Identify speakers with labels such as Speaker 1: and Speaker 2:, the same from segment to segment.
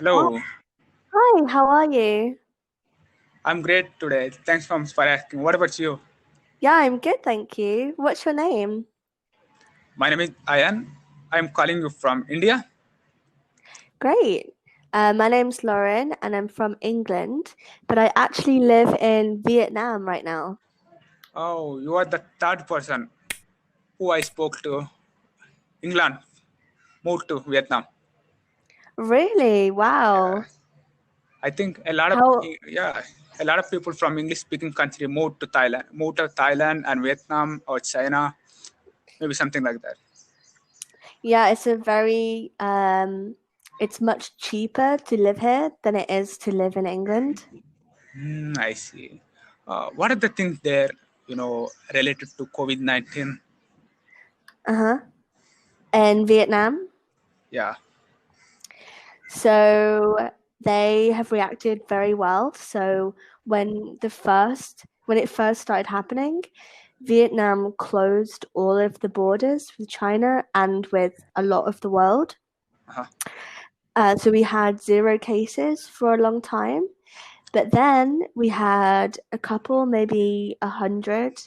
Speaker 1: Hi,
Speaker 2: Hello,
Speaker 1: hi, how are you?
Speaker 2: I'm great today. Thanks for asking. What about you?
Speaker 1: Yeah, I'm good, thank you. What's your name?
Speaker 2: My name is Ayan. I'm calling you from India.
Speaker 1: Great. My name's Lauren and I'm from England, but I actually live in Vietnam right now.
Speaker 2: Oh, you are the third person who I spoke to. England moved to Vietnam.
Speaker 1: Really?
Speaker 2: Yeah,
Speaker 1: Wow.
Speaker 2: I think a lot of
Speaker 1: How,
Speaker 2: yeah, a lot of people from English-speaking country moved to Thailand and Vietnam or China, maybe something like that.
Speaker 1: yeah, it's much cheaper to live here than it is to live in England.
Speaker 2: I see. What are the things there, related to COVID-19?
Speaker 1: Uh-huh. In Vietnam.
Speaker 2: Yeah.
Speaker 1: So they have reacted very well. So when it first started happening, Vietnam closed all of the borders with China and with a lot of the world.
Speaker 2: Uh-huh.
Speaker 1: So we had zero cases for a long time, but then we had a couple, maybe 100.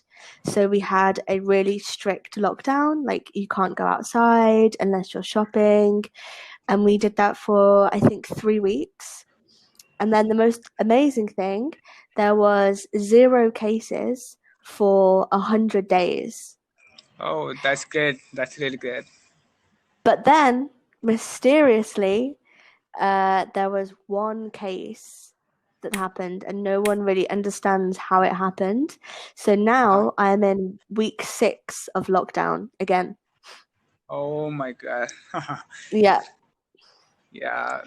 Speaker 1: So we had a really strict lockdown, like you can't go outside unless you're shopping. And we did that for, I think, 3 weeks. And then the most amazing thing, there was zero cases for 100 days.
Speaker 2: Oh, that's great. That's really great.
Speaker 1: But then, mysteriously, there was one case that happened, and no one really understands how it happened. So
Speaker 2: Uh-huh.
Speaker 1: now I'm in week 6 of lockdown again.
Speaker 2: Oh my God.
Speaker 1: Yeah.
Speaker 2: Yeah.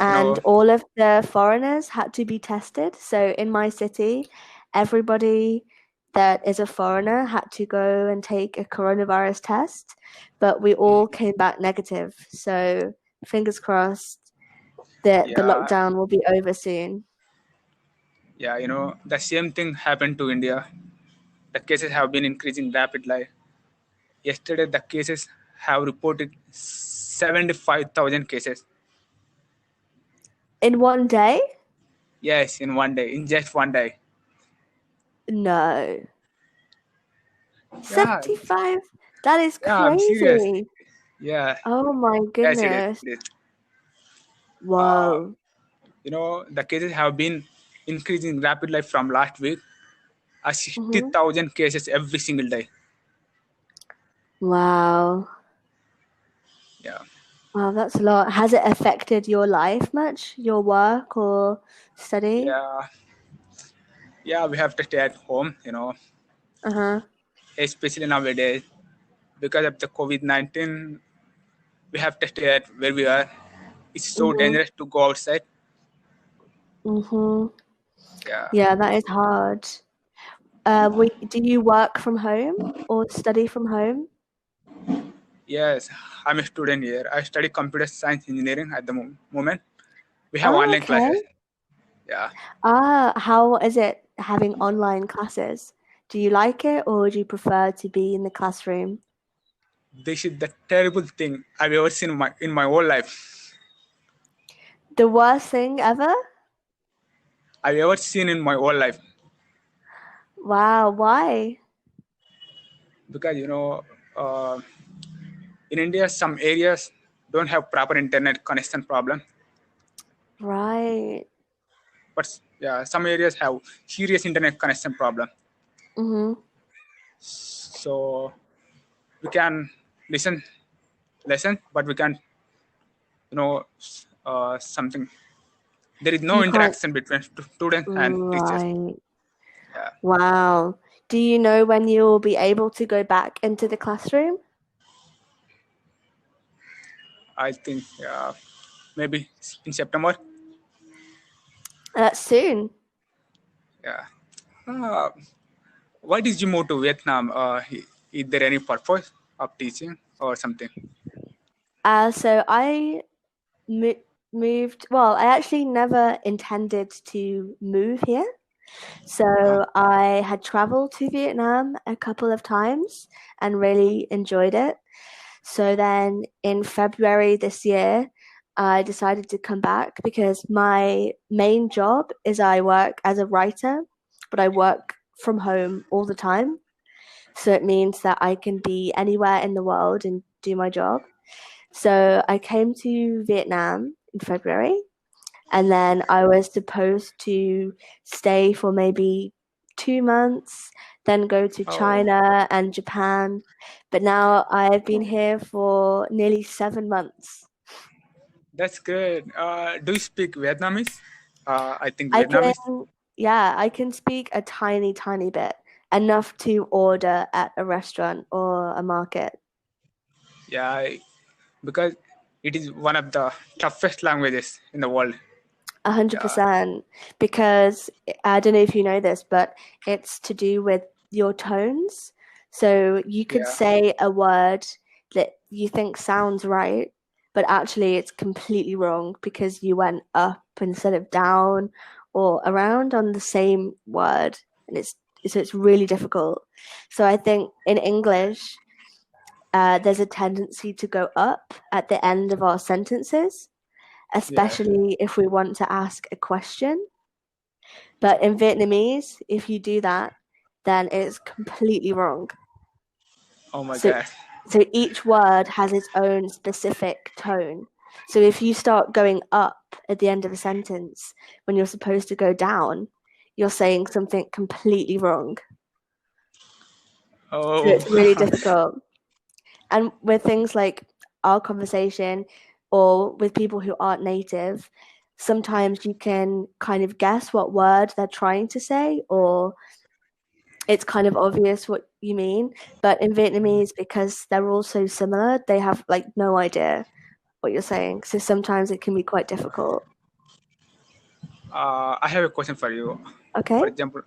Speaker 2: You
Speaker 1: And
Speaker 2: know,
Speaker 1: all of the foreigners had to be tested. So in my city, everybody that is a foreigner had to go and take a coronavirus test, but we all came back negative. So fingers crossed that the
Speaker 2: yeah,
Speaker 1: lockdown will be over soon.
Speaker 2: yeah, the same thing happened to India. The cases have been increasing rapidly. Yesterday, the cases have reported 75,000 cases.
Speaker 1: In one day?
Speaker 2: Yes, in one day, in just one day.
Speaker 1: No.
Speaker 2: Yeah,
Speaker 1: 75? That is
Speaker 2: yeah, I'm serious.
Speaker 1: crazy.
Speaker 2: Yeah,
Speaker 1: Oh my
Speaker 2: yes, it is.
Speaker 1: goodness.
Speaker 2: It is. Uh,
Speaker 1: Whoa.
Speaker 2: the cases have been increasing rapidly from last week.
Speaker 1: Hmm.
Speaker 2: 60,000 cases every single day.
Speaker 1: Wow.
Speaker 2: Yeah.
Speaker 1: Wow, that's a lot. Has it affected your life much? Your work or study?
Speaker 2: Yeah, yeah, we have to stay at home,
Speaker 1: Uh-huh.
Speaker 2: especially nowadays because of the COVID-19. We have to stay at where we are. It's so
Speaker 1: Mm-hmm.
Speaker 2: dangerous to go outside.
Speaker 1: Mm-hmm.
Speaker 2: Yeah.
Speaker 1: Yeah, that is hard. Do you work from home or study from home?
Speaker 2: Yes, I'm a student here. I study computer science engineering at the moment. We have
Speaker 1: Oh,
Speaker 2: online
Speaker 1: okay.
Speaker 2: classes. Yeah.
Speaker 1: How is it having online classes? Do you like it or do you prefer to be in the classroom?
Speaker 2: This is the terrible thing I've ever seen in my whole life.
Speaker 1: The worst thing ever?
Speaker 2: I've ever seen in my whole life.
Speaker 1: Wow, why?
Speaker 2: Because uh, in India some areas don't have proper internet connection problem.
Speaker 1: Right.
Speaker 2: But yeah, some areas have serious internet connection problem.
Speaker 1: Mm-hmm.
Speaker 2: So we can listen lesson, but we can something. There is no
Speaker 1: You can't.
Speaker 2: interaction between students and teachers.
Speaker 1: Right.
Speaker 2: Yeah,
Speaker 1: Wow. Do you know when you'll be able to go back into the classroom?
Speaker 2: I think maybe in September.
Speaker 1: Soon.
Speaker 2: Yeah. Uh, why did you move to Vietnam? Is there any purpose of teaching or something?
Speaker 1: So I mo moved. Well, I actually never intended to move here.
Speaker 2: Uh-huh.
Speaker 1: So I had traveled to Vietnam a couple of times and really enjoyed it. So then in February this year, I decided to come back because my main job is I work as a writer, but I work from home all the time. So it means that I can be anywhere in the world and do my job. So I came to Vietnam in February, and then I was supposed to stay for maybe 2 months, then go to
Speaker 2: Oh,
Speaker 1: China and Japan. But now I've been here for nearly 7 months.
Speaker 2: that's good. Do you speak Vietnamese? I think
Speaker 1: I can,
Speaker 2: Vietnamese.
Speaker 1: yeah, I can speak a tiny, tiny bit, enough to order at a restaurant or a market.
Speaker 2: Yeah, because it is one of the toughest languages in the world.
Speaker 1: A hundred
Speaker 2: Yeah,
Speaker 1: percent, because I don't know if you know this, but it's to do with your tones. So you could
Speaker 2: yeah.
Speaker 1: say a word that you think sounds right, but actually it's completely wrong because you went up instead of down or around on the same word, and it's really difficult. So I think in English, there's a tendency to go up at the end of our sentences,
Speaker 2: Yeah.
Speaker 1: especially if we want to ask a question. But in Vietnamese, if you do that, then it's completely wrong.
Speaker 2: Oh my
Speaker 1: So,
Speaker 2: God.
Speaker 1: so each word has its own specific tone. So if you start going up at the end of a sentence when you're supposed to go down, you're saying something completely wrong. So
Speaker 2: Oh,
Speaker 1: it's really difficult. And with things like our conversation or with people who aren't native, sometimes you can kind of guess what word they're trying to say, or it's kind of obvious what you mean. But in Vietnamese, because they're all so similar, they have like no idea what you're saying. So sometimes it can be quite difficult.
Speaker 2: I have a question for you. For
Speaker 1: Okay.
Speaker 2: example,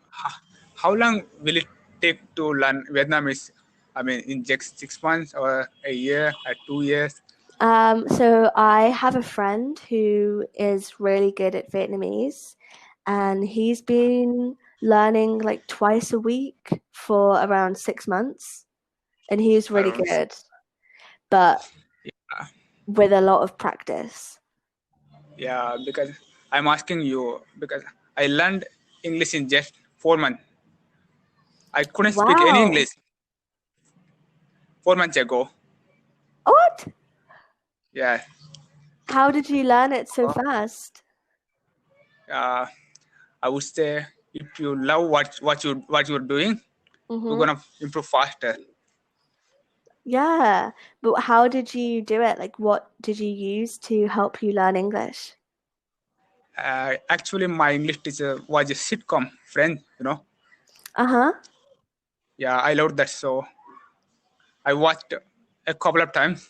Speaker 2: how long will it take to learn Vietnamese? I mean, in just 6 months or a year or 2 years?
Speaker 1: So I have a friend who is really good at Vietnamese, and he's been learning like twice a week for around 6 months, and he's really
Speaker 2: Around.
Speaker 1: good, but with a lot of practice.
Speaker 2: Yeah, because I'm asking you because I learned English in just 4 months. I couldn't speak any
Speaker 1: Wow.
Speaker 2: English 4 months ago.
Speaker 1: What?
Speaker 2: Yeah,
Speaker 1: How did you learn it so fast?
Speaker 2: uh, I would say if you love what you're doing, you're
Speaker 1: Mm-hmm.
Speaker 2: gonna improve faster.
Speaker 1: Yeah, but how did you do it? Like, what did you use to help you learn English?
Speaker 2: Actually, my English teacher was a sitcom friend.
Speaker 1: Uh-huh.
Speaker 2: Yeah, I loved that show. I watched a couple of times.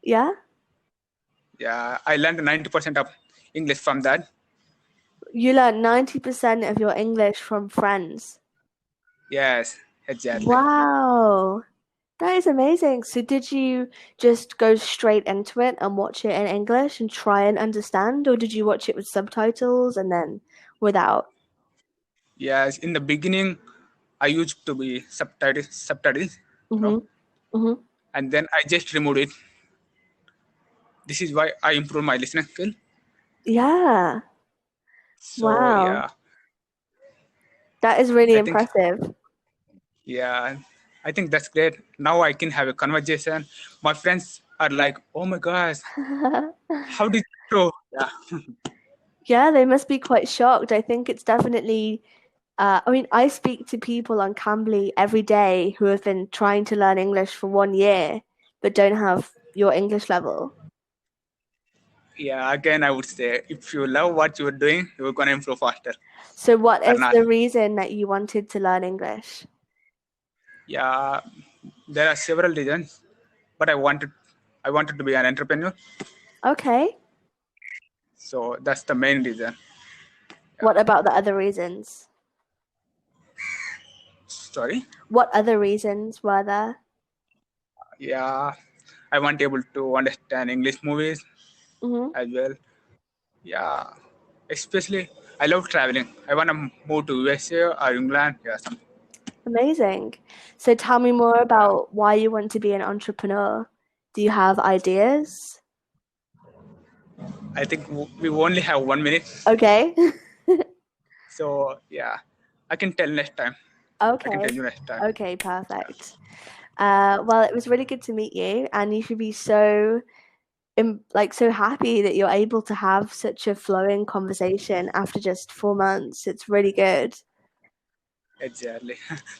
Speaker 1: Yeah.
Speaker 2: Yeah, I learned 90% of English from that.
Speaker 1: You learned 90% of your English from friends.
Speaker 2: Yes, exactly.
Speaker 1: Wow. That is amazing. So did you just go straight into it and watch it in English and try and understand, or did you watch it with subtitles and then without?
Speaker 2: Yes, in the beginning, I used to be subtitles,
Speaker 1: Mm-hmm. Mm-hmm.
Speaker 2: and then I just removed it. This is why I improved my listening skill.
Speaker 1: Yeah.
Speaker 2: So
Speaker 1: Wow.
Speaker 2: yeah,
Speaker 1: That is really
Speaker 2: I think
Speaker 1: impressive.
Speaker 2: yeah, I think that's great. Now I can have a conversation. My friends are like, "Oh my gosh, how did you grow?" Yeah,
Speaker 1: Yeah, they must be quite shocked. I think it's definitely, I mean, I speak to people on Cambly every day who have been trying to learn English for 1 year but don't have your English level.
Speaker 2: yeah. Again, I would say if you love what you're doing, you're gonna improve faster.
Speaker 1: So, what
Speaker 2: Or
Speaker 1: is
Speaker 2: not?
Speaker 1: the reason that you wanted to learn English?
Speaker 2: Yeah, there are several reasons, but I wanted to be an entrepreneur.
Speaker 1: Okay.
Speaker 2: So that's the main reason.
Speaker 1: What
Speaker 2: Yeah.
Speaker 1: about the other reasons?
Speaker 2: Sorry.
Speaker 1: What other reasons were there?
Speaker 2: Yeah, I want able to understand English movies
Speaker 1: Hmm.
Speaker 2: as well. Yeah, especially I love traveling. I want to move to USA or England. Yeah, something.
Speaker 1: Amazing. So, tell me more
Speaker 2: Yeah.
Speaker 1: about why you want to be an entrepreneur. Do you have ideas?
Speaker 2: I think we only have 1 minute.
Speaker 1: Okay.
Speaker 2: So yeah, I can tell next time. I can
Speaker 1: Okay.
Speaker 2: tell you next time.
Speaker 1: Okay, perfect. Well, it was really good to meet you, and you should be so like so happy that you're able to have such a flowing conversation after just 4 months. It's really good.
Speaker 2: Exactly.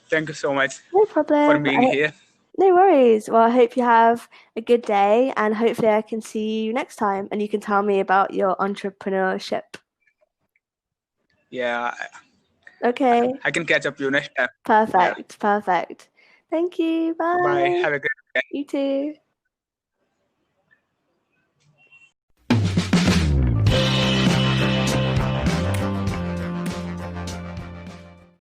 Speaker 2: Thank you so much
Speaker 1: No
Speaker 2: for
Speaker 1: problem.
Speaker 2: being here.
Speaker 1: No worries. Well, I hope you have a good day, and hopefully I can see you next time and you can tell me about your entrepreneurship.
Speaker 2: Yeah,
Speaker 1: Okay.
Speaker 2: I can catch up you next time. Yeah.
Speaker 1: Perfect. Perfect. Thank you.
Speaker 2: Bye.
Speaker 1: Bye.
Speaker 2: Have a great day.
Speaker 1: You too.